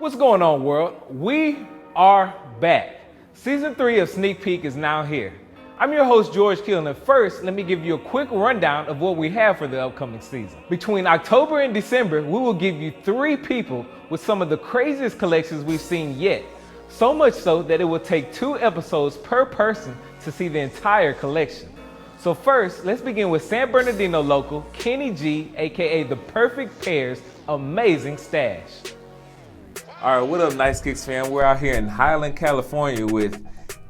What's going on, world? We are back. Season 3 of Sneak Peek is now here. I'm your host, George Kill, and first, let me give you a quick rundown of what we have for the upcoming season. Between October and December, we will give you 3 people with some of the craziest collections we've seen yet. So much so that it will take 2 episodes per person to see the entire collection. So first, let's begin with San Bernardino local Kenny G, aka The Perfect Pair's amazing stash. All right, what up, Nice Kicks fam? We're out here in Highland, California with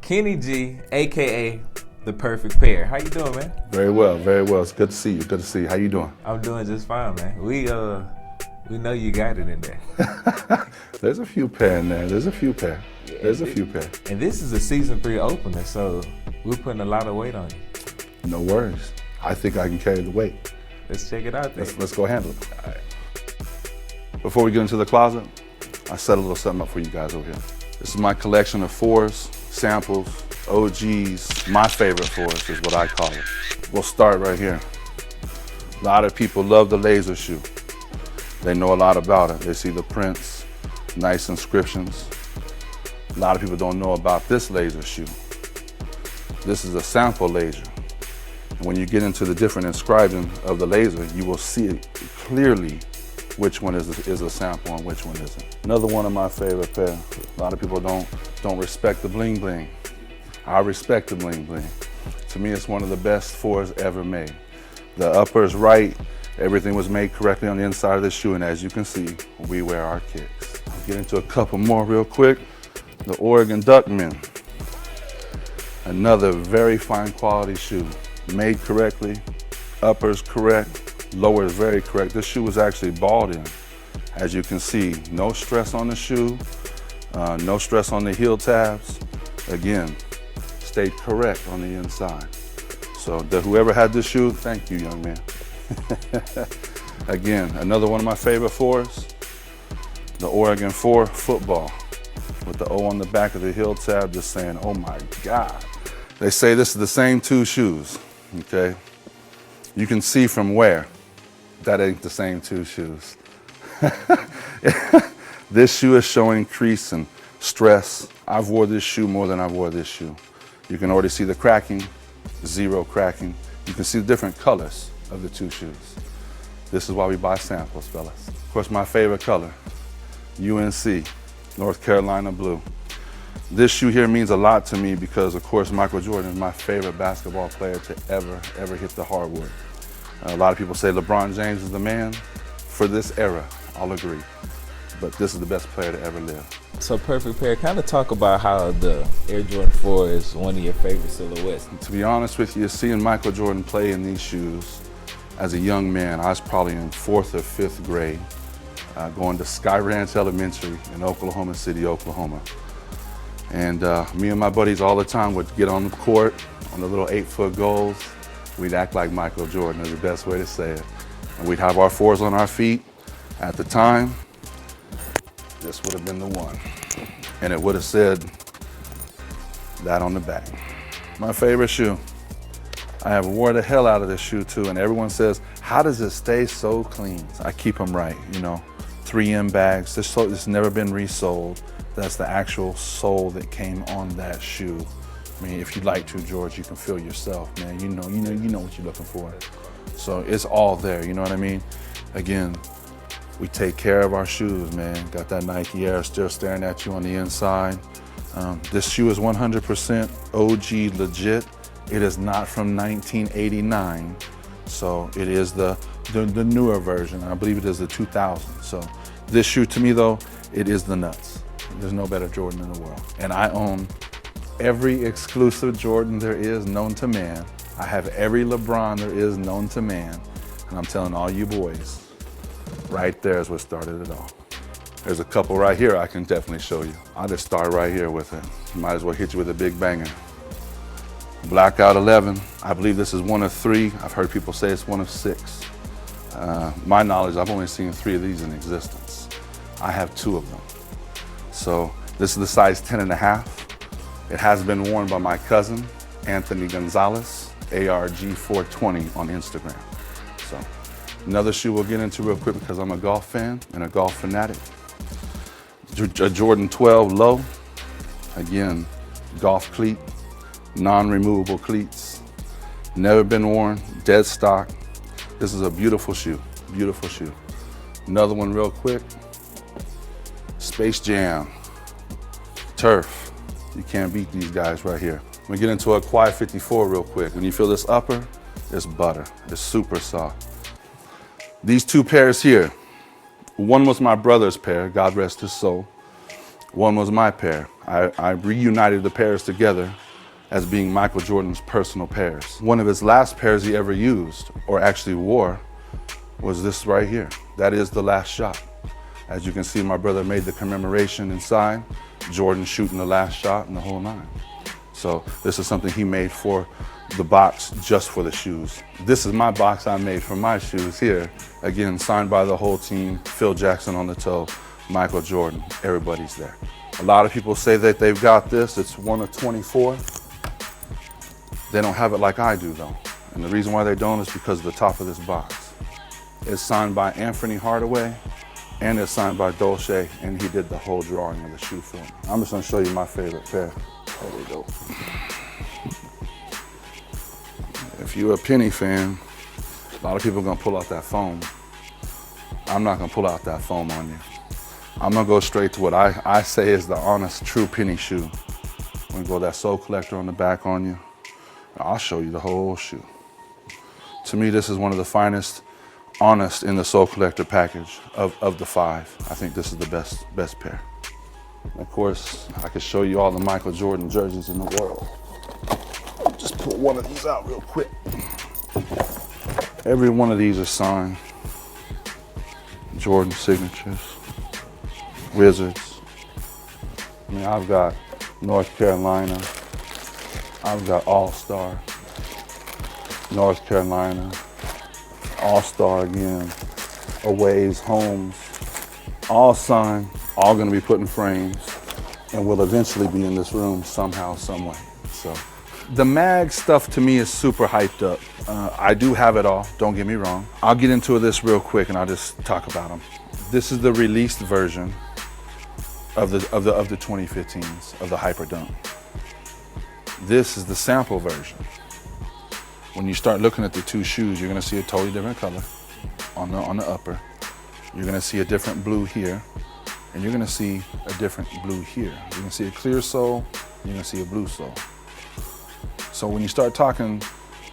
Kenny G, aka The Perfect Pair. How you doing, man? Very well, very well. It's good to see you. Good to see you. How you doing? I'm doing just fine, man. We know you got it in there. There's a few pair in there. There's a few pair. There's a few pair. And this is a season 3 opener, so we're putting a lot of weight on you. No worries. I think I can carry the weight. Let's check it out then. Let's go handle it. All right. Before we get into the closet, I set a little something up for you guys over here. This is my collection of 4s, samples, OGs. My favorite 4s is what I call it. We'll start right here. A lot of people love the laser shoe. They know a lot about it. They see the prints, nice inscriptions. A lot of people don't know about this laser shoe. This is a sample laser. And when you get into the different inscription of the laser, you will see it clearly which one is a sample and which one isn't. Another one of my favorite pair. A lot of people don't respect the bling bling. I respect the bling bling. To me, it's one of the best 4s ever made. The upper is right. Everything was made correctly on the inside of the shoe, and as you can see, we wear our kicks. I'll get into a couple more real quick. The Oregon Duckman. Another very fine quality shoe. Made correctly, upper's correct, lower is very correct. This shoe was actually balled in. As you can see, no stress on the shoe, no stress on the heel tabs. Again, stayed correct on the inside. So whoever had this shoe, thank you, young man. Again, another one of my favorite 4s, the Oregon 4 football with the O on the back of the heel tab, just saying, oh my God. They say this is the same 2 shoes, okay? You can see from where that ain't the same 2 shoes. This shoe is showing crease and stress. I've wore this shoe more than I wore this shoe. You can already see the cracking, 0 cracking. You can see the different colors of the 2 shoes. This is why we buy samples, fellas. Of course, my favorite color, UNC, North Carolina blue. This shoe here means a lot to me because, of course, Michael Jordan is my favorite basketball player to ever hit the hardwood. A lot of people say LeBron James is the man for this era. I'll agree. But this is the best player to ever live. So Perfect Pair, kind of talk about how the Air Jordan 4 is one of your favorite silhouettes. To be honest with you, seeing Michael Jordan play in these shoes as a young man, I was probably in 4th or 5th grade, going to Sky Ranch Elementary in Oklahoma City, Oklahoma. And me and my buddies all the time would get on the court on the little 8-foot goals. We'd act like Michael Jordan is the best way to say it. And we'd have our 4s on our feet. At the time, this would have been the one. And it would have said that on the back. My favorite shoe. I have wore the hell out of this shoe too, and everyone says, how does it stay so clean? I keep them right, you know. 3M bags, this never been resold. That's the actual sole that came on that shoe. I mean, if you'd like to, George, you can feel yourself, man. You know what you're looking for. So it's all there, you know what I mean? Again, we take care of our shoes, man. Got that Nike Air still staring at you on the inside. This shoe is 100% OG legit. It is not from 1989. So it is the newer version. I believe it is the 2000. So this shoe to me though, it is the nuts. There's no better Jordan in the world. And I own every exclusive Jordan there is known to man. I have every LeBron there is known to man. And I'm telling all you boys, right there is what started it all. There's a couple right here I can definitely show you. I'll just start right here with it. Might as well hit you with a big banger. Blackout 11. I believe this is one of 3. I've heard people say it's one of 6. My knowledge, I've only seen 3 of these in existence. I have 2 of them. So this is the size 10.5. It has been worn by my cousin, Anthony Gonzalez, ARG420 on Instagram. So another shoe we'll get into real quick because I'm a golf fan and a golf fanatic. A Jordan 12 low, again, golf cleat, non-removable cleats, never been worn, dead stock. This is a beautiful shoe, beautiful shoe. Another one real quick, Space Jam, turf. You can't beat these guys right here. We get into a Quiet 54 real quick. When you feel this upper, it's butter, it's super soft. These two pairs here, one was my brother's pair, God rest his soul. One was my pair. I reunited the pairs together as being Michael Jordan's personal pairs. One of his last pairs he ever used, or actually wore, was this right here. That is the last shot. As you can see, my brother made the commemoration inside, Jordan shooting the last shot and the whole nine. So this is something he made for the box just for the shoes. This is my box I made for my shoes here. Again, signed by the whole team, Phil Jackson on the toe, Michael Jordan, everybody's there. A lot of people say that they've got this, it's one of 24. They don't have it like I do though. And the reason why they don't is because of the top of this box. It's signed by Anthony Hardaway and it's signed by Dolce, and he did the whole drawing of the shoe for me. I'm just gonna show you my favorite pair. There we go. If you're a Penny fan, a lot of people are gonna pull out that foam. I'm not gonna pull out that foam on you. I'm gonna go straight to what I say is the honest, true Penny shoe. I'm gonna go that Soul Collector on the back on you. I'll show you the whole shoe. To me, this is one of the finest, honest in the Soul Collector package of the 5. I think this is the best pair. Of course, I could show you all the Michael Jordan jerseys in the world. Just pull one of these out real quick. Every one of these are signed. Jordan signatures, Wizards. I mean, I've got North Carolina. I've got All-Star, North Carolina, All-Star again, Aways, Homes, all signed, all gonna be put in frames, and will eventually be in this room somehow, some way. So, the mag stuff to me is super hyped up. I do have it all, don't get me wrong. I'll get into this real quick and I'll just talk about them. This is the released version of the 2015s, of the Hyper Dunk. This is the sample version. When you start looking at the two shoes, you're gonna see a totally different color on the upper. You're gonna see a different blue here, and you're gonna see a different blue here. You're gonna see a clear sole, you're gonna see a blue sole. So when you start talking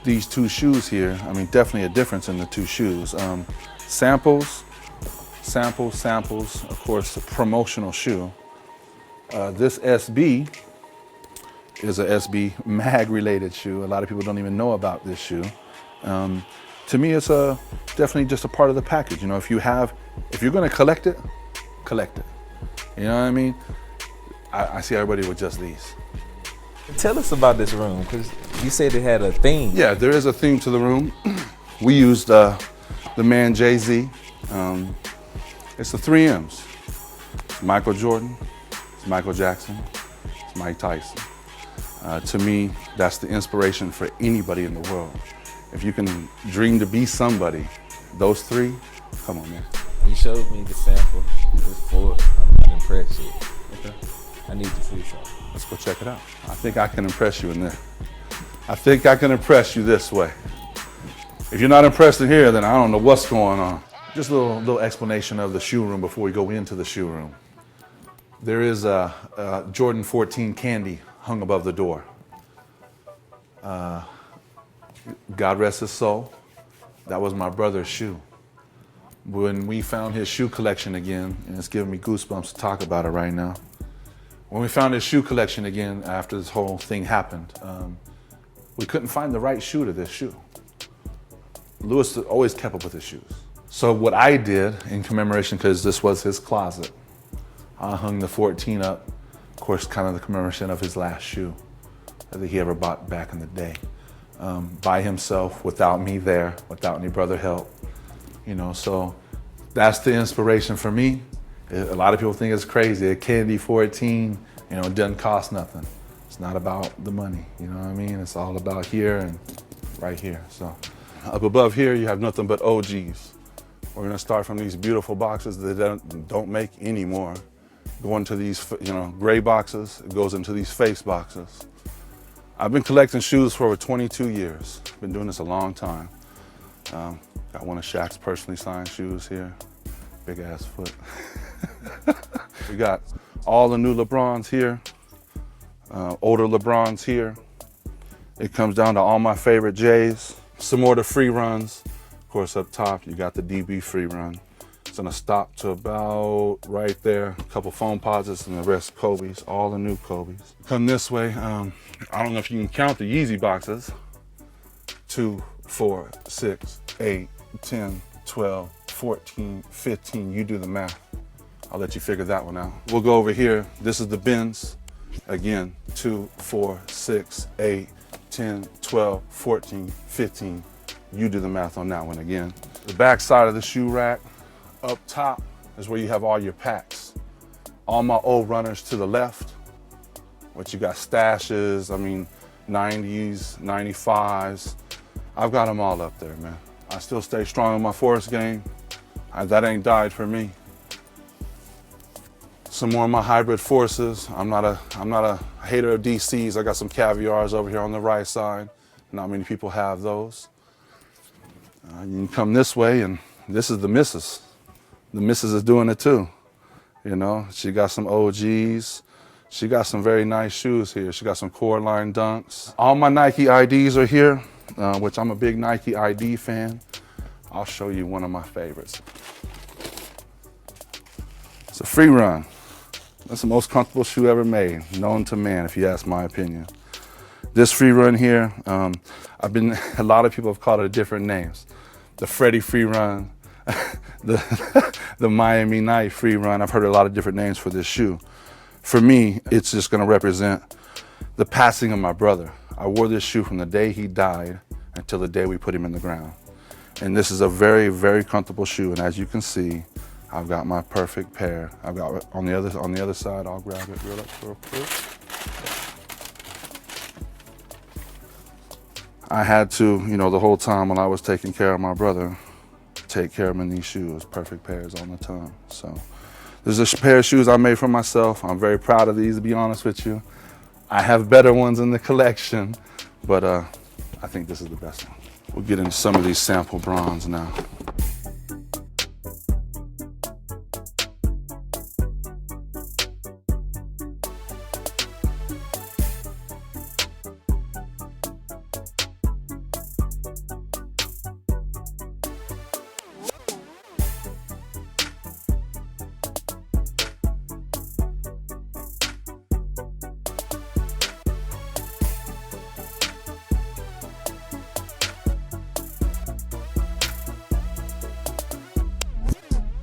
these two shoes here, I mean, definitely a difference in the two shoes. Samples, of course, a promotional shoe. This SB is a SB mag related shoe. A lot of people don't even know about this shoe. To me, it's definitely just a part of the package. You know, if you're gonna collect it, collect it. You know what I mean? I see everybody with just these. Tell us about this room, because you said it had a theme. Yeah, there is a theme to the room. We used the man Jay-Z. It's the 3 M's. It's Michael Jordan, it's Michael Jackson, it's Mike Tyson. To me, that's the inspiration for anybody in the world. If you can dream to be somebody, those 3, come on, man. You showed me the sample. It was 4. I'm not impressed yet. Okay. I need to see something. Let's go check it out. I think I can impress you in there. I think I can impress you this way. If you're not impressed in here, then I don't know what's going on. Just a little explanation of the shoe room before we go into the shoe room. There is a Jordan 14 candy hung above the door. God rest his soul. That was my brother's shoe. When we found his shoe collection again, and it's giving me goosebumps to talk about it right now. When we found his shoe collection again after this whole thing happened, we couldn't find the right shoe to this shoe. Lewis always kept up with his shoes. So what I did in commemoration, because this was his closet, I hung the 14 up, of course, kind of the commemoration of his last shoe that he ever bought back in the day. By himself, without me there, without any brother help. You know, so that's the inspiration for me. A lot of people think it's crazy. A candy 14, you know, it doesn't cost nothing. It's not about the money, you know what I mean? It's all about here and right here. So up above here, you have nothing but OGs. We're gonna start from these beautiful boxes that don't make anymore. go into these, gray boxes. It goes into these face boxes. I've been collecting shoes for over 22 years. Been doing this a long time. Got one of Shaq's personally signed shoes here. Big ass foot. We got all the new LeBrons here, older LeBrons here. It comes down to all my favorite J's. Some more of the free runs. Of course, up top, you got the DB free run. It's gonna stop to about right there. A couple foam posits and the rest Kobe's, all the new Kobe's. Come this way, I don't know if you can count the Yeezy boxes. 2, 4, 6, 8, 10, 12, 14, 15, you do the math. I'll let you figure that one out. We'll go over here. This is the bins. Again, 2, 4, 6, 8, 10, 12, 14, 15. You do the math on that one again. The back side of the shoe rack, up top is where you have all your packs. All my old runners to the left, what you got stashes, 90s, 95s. I've got them all up there, man. I still stay strong in my force game. That ain't died for me. Some more of my hybrid forces. I'm not a hater of DCs. I got some caviars over here on the right side. Not many people have those. You can come this way, and this is the missus. The missus is doing it too. She got some OGs. She got some very nice shoes here. She got some core line dunks. All my Nike IDs are here, which I'm a big Nike ID fan. I'll show you one of my favorites. It's a free run. That's the most comfortable shoe ever made, known to man, if you ask my opinion. This free run here, a lot of people have called it different names. The Freddie free run, the Miami Night free run. I've heard a lot of different names for this shoe. For me, it's just gonna represent the passing of my brother. I wore this shoe from the day he died until the day we put him in the ground. And this is a very, very comfortable shoe. And as you can see, I've got my perfect pair. I've got on the other side, I'll grab it real quick. I had to, the whole time when I was taking care of my brother, take care of him in these shoes, perfect pairs on the tongue. So this is a pair of shoes I made for myself. I'm very proud of these, to be honest with you. I have better ones in the collection, but I think this is the best one. We'll get into some of these sample bronze now.